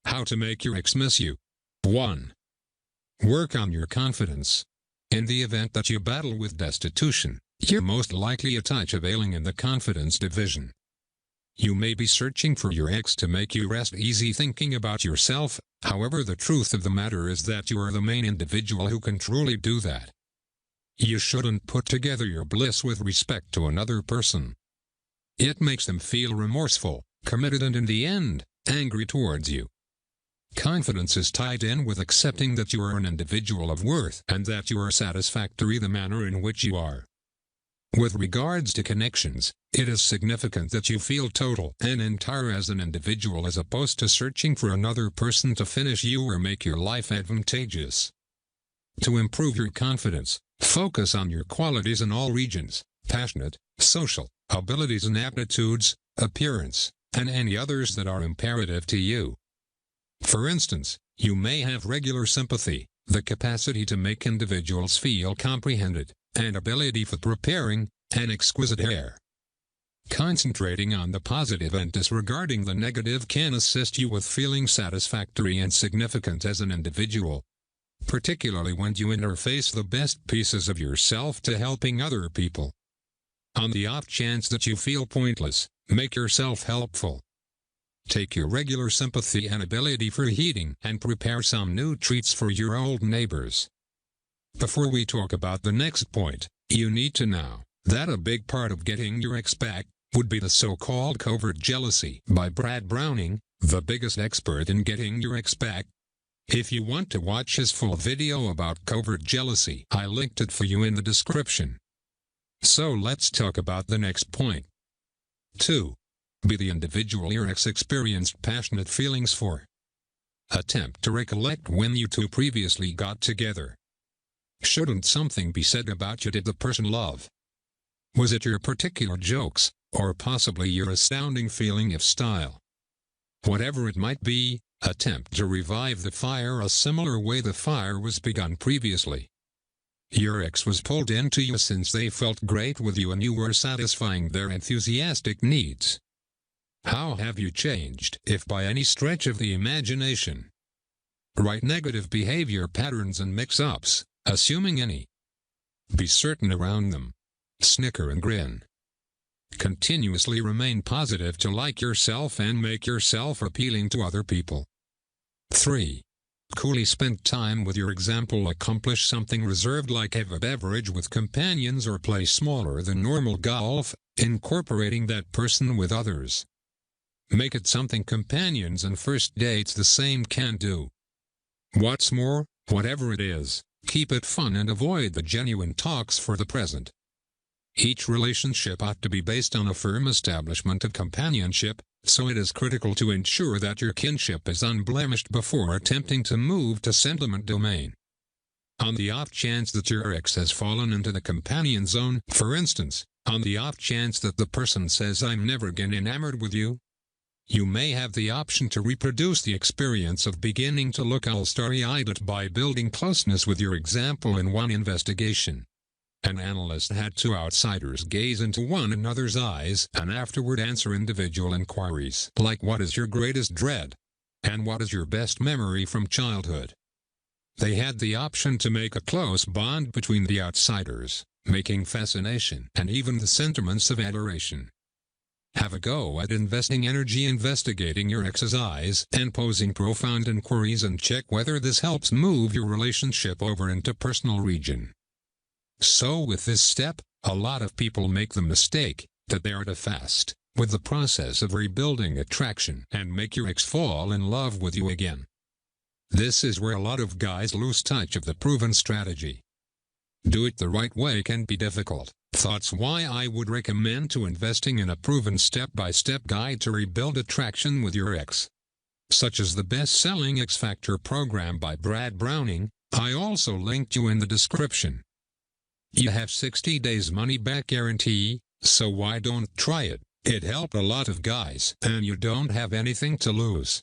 How to make your ex miss you. 1. Work on your confidence. In the event that you battle with destitution, you're most likely a touch of ailing in the confidence division. You may be searching for your ex to make you rest easy thinking about yourself. However, the truth of the matter is that you are the main individual who can truly do that. You shouldn't put together your bliss with respect to another person. It makes them feel remorseful, committed, and in the end, angry towards you. Confidence is tied in with accepting that you are an individual of worth and that you are satisfactory the manner in which you are. With regards to connections, it is significant that you feel total and entire as an individual as opposed to searching for another person to finish you or make your life advantageous. To improve your confidence, focus on your qualities in all regions: passionate, social, abilities and aptitudes, appearance, and any others that are imperative to you. For instance, you may have regular sympathy, the capacity to make individuals feel comprehended, and ability for preparing an exquisite hair. Concentrating on the positive and disregarding the negative can assist you with feeling satisfactory and significant as an individual, particularly when you interface the best pieces of yourself to helping other people. On the off chance that you feel pointless, make yourself helpful. Take your regular sympathy and ability for heating and prepare some new treats for your old neighbors. Before we talk about the next point, you need to know that a big part of getting your ex back would be the so-called covert jealousy by Brad Browning, the biggest expert in getting your ex back. If you want to watch his full video about covert jealousy, I linked it for you in the description. So let's talk about the next point. 2. Be the individual your ex experienced passionate feelings for. Attempt to recollect when you two previously got together. Shouldn't something be said about you did the person love? Was it your particular jokes, or possibly your astounding feeling of style? Whatever it might be, attempt to revive the fire a similar way the fire was begun previously. Your ex was pulled into you since they felt great with you and you were satisfying their enthusiastic needs. How have you changed, if by any stretch of the imagination? Right negative behavior patterns and mix-ups, assuming any. Be certain around them. Snicker and grin. Continuously remain positive to like yourself and make yourself appealing to other people. 3. Coolly spend time with your example. Accomplish something reserved like have a beverage with companions or play smaller than normal golf, incorporating that person with others. Make it something companions and first dates the same can do. What's more, whatever it is, keep it fun and avoid the genuine talks for the present. Each relationship ought to be based on a firm establishment of companionship, so it is critical to ensure that your kinship is unblemished before attempting to move to sentiment domain. On the off chance that your ex has fallen into the companion zone, for instance, on the off chance that the person says I'm never again enamored with you, you may have the option to reproduce the experience of beginning to look all starry-eyed by building closeness with your example in one investigation. An analyst had two outsiders gaze into one another's eyes and afterward answer individual inquiries like what is your greatest dread? And what is your best memory from childhood? They had the option to make a close bond between the outsiders, making fascination and even the sentiments of adoration. Have a go at investing energy investigating your ex's eyes and posing profound inquiries and check whether this helps move your relationship over into personal region. So with this step, a lot of people make the mistake that they are too fast with the process of rebuilding attraction and make your ex fall in love with you again. This is where a lot of guys lose touch of the proven strategy. Do it the right way can be difficult. Thoughts why I would recommend to investing in a proven step-by-step guide to rebuild attraction with your ex. Such as the best-selling X Factor program by Brad Browning, I also linked you in the description. You have 60 days money-back guarantee, so why don't try it? It helped a lot of guys, and you don't have anything to lose.